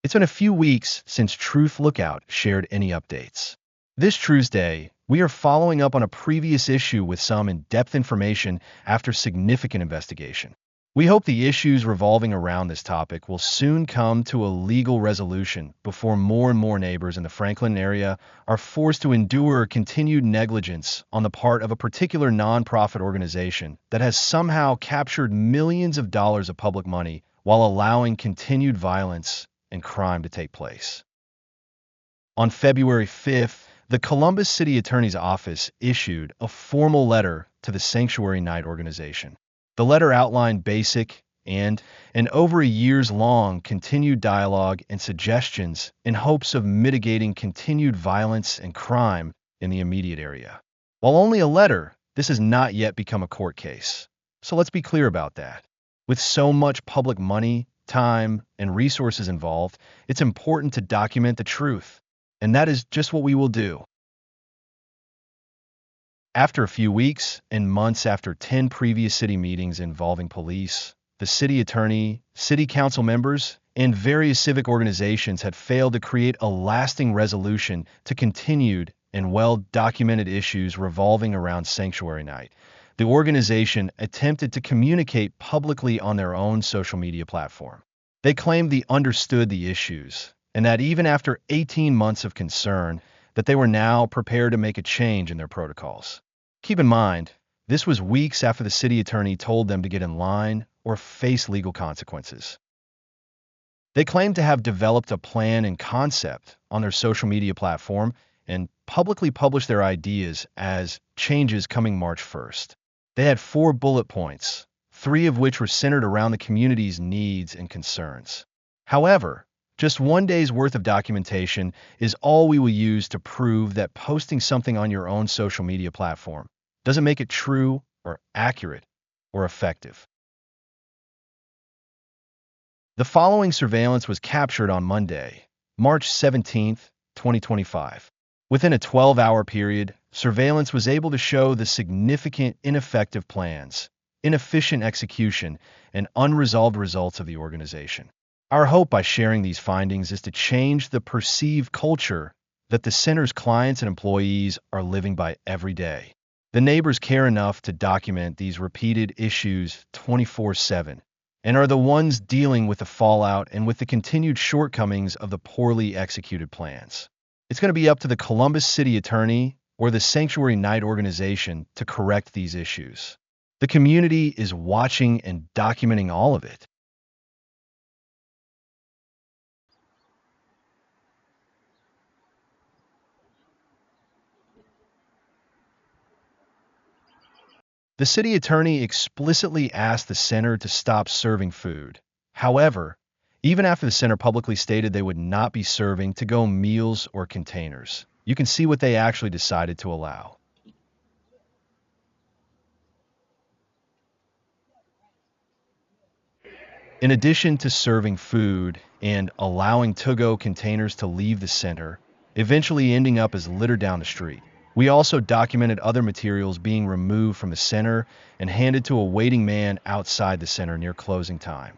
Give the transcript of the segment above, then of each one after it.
It's been a few weeks since Truth Lookout shared any updates. This Tuesday, we are following up on a previous issue with some in-depth information after significant investigation. We hope the issues revolving around this topic will soon come to a legal resolution before more and more neighbors in the Franklin area are forced to endure continued negligence on the part of a particular nonprofit organization that has somehow captured millions of dollars of public money while allowing continued violence and crime to take place. On February 5th, the Columbus City Attorney's Office issued a formal letter to the Sanctuary Night organization. The letter outlined basic and over a years-long continued dialogue and suggestions in hopes of mitigating continued violence and crime in the immediate area. While only a letter, this has not yet become a court case. So let's be clear about that. With so much public money, time, and resources involved, it's important to document the truth. And that is just what we will do. After a few weeks and months after 10 previous city meetings involving police, the city attorney, city council members, and various civic organizations had failed to create a lasting resolution to continued and well-documented issues revolving around Sanctuary Night. The organization attempted to communicate publicly on their own social media platform. They claimed they understood the issues, and that even after 18 months of concern, that they were now prepared to make a change in their protocols. Keep in mind, this was weeks after the city attorney told them to get in line or face legal consequences. They claimed to have developed a plan and concept on their social media platform and publicly published their ideas as changes coming March 1st. They had 4 bullet points, 3 of which were centered around the community's needs and concerns. However, just one day's worth of documentation is all we will use to prove that posting something on your own social media platform doesn't make it true or accurate or effective. The following surveillance was captured on Monday, March 17, 2025. Within a 12-hour period, surveillance was able to show the significant ineffective plans, inefficient execution, and unresolved results of the organization. Our hope by sharing these findings is to change the perceived culture that the center's clients and employees are living by every day. The neighbors care enough to document these repeated issues 24/7 and are the ones dealing with the fallout and with the continued shortcomings of the poorly executed plans. It's going to be up to the Columbus City Attorney or the Sanctuary Night organization to correct these issues. The community is watching and documenting all of it. The city attorney explicitly asked the center to stop serving food. However, even after the center publicly stated they would not be serving to-go meals or containers, you can see what they actually decided to allow. In addition to serving food and allowing to-go containers to leave the center, eventually ending up as litter down the street, we also documented other materials being removed from the center and handed to a waiting man outside the center near closing time.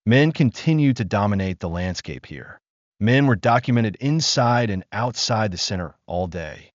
Men continued to dominate the landscape here. Men were documented inside and outside the center all day.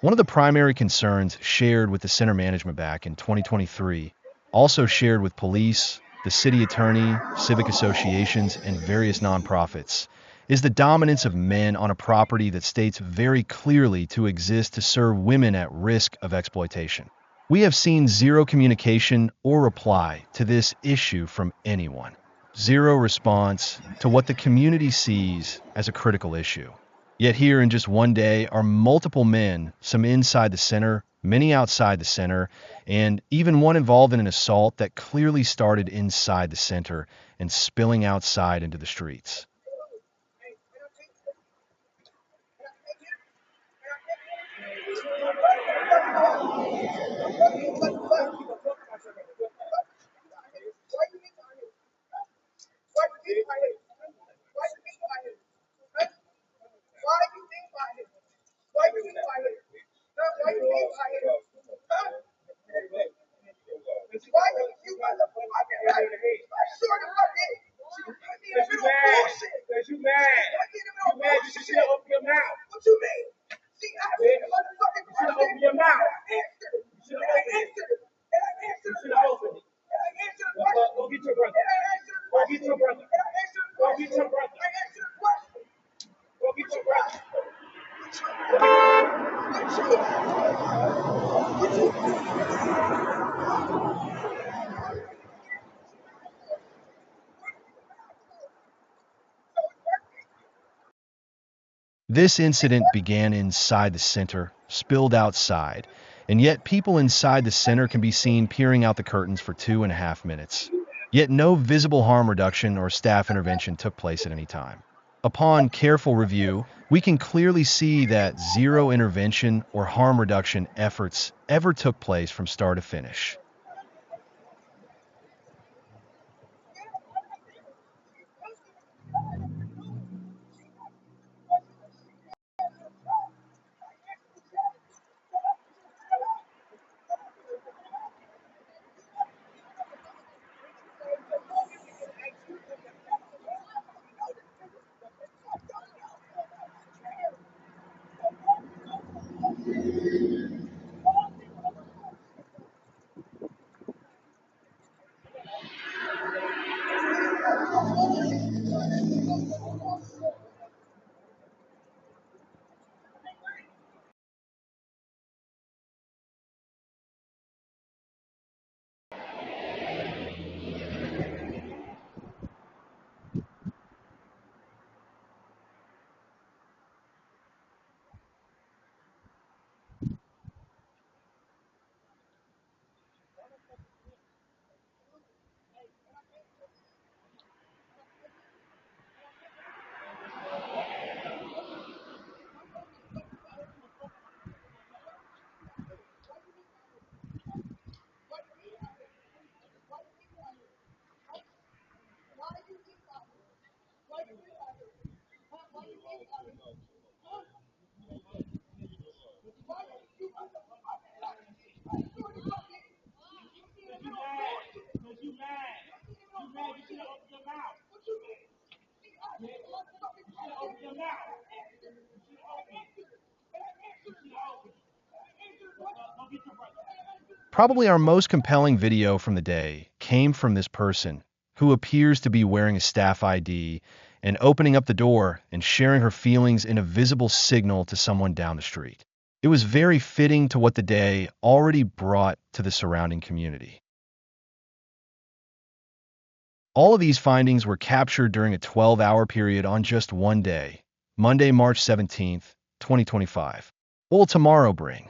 One of the primary concerns shared with the center management back in 2023, also shared with police, the city attorney, civic associations, and various nonprofits, is the dominance of men on a property that states very clearly to exist to serve women at risk of exploitation. We have seen zero communication or reply to this issue from anyone. Zero response to what the community sees as a critical issue. Yet here in just one day are multiple men, some inside the center, many outside the center, and even one involved in an assault that clearly started inside the center and spilling outside into the streets. This incident began inside the center, spilled outside, and yet people inside the center can be seen peering out the curtains for 2.5 minutes. Yet no visible harm reduction or staff intervention took place at any time. Upon careful review, we can clearly see that zero intervention or harm reduction efforts ever took place from start to finish. Probably our most compelling video from the day came from this person who appears to be wearing a staff ID and opening up the door and sharing her feelings in a visible signal to someone down the street. It was very fitting to what the day already brought to the surrounding community. All of these findings were captured during a 12-hour period on just one day, Monday, March 17th, 2025. What will tomorrow bring?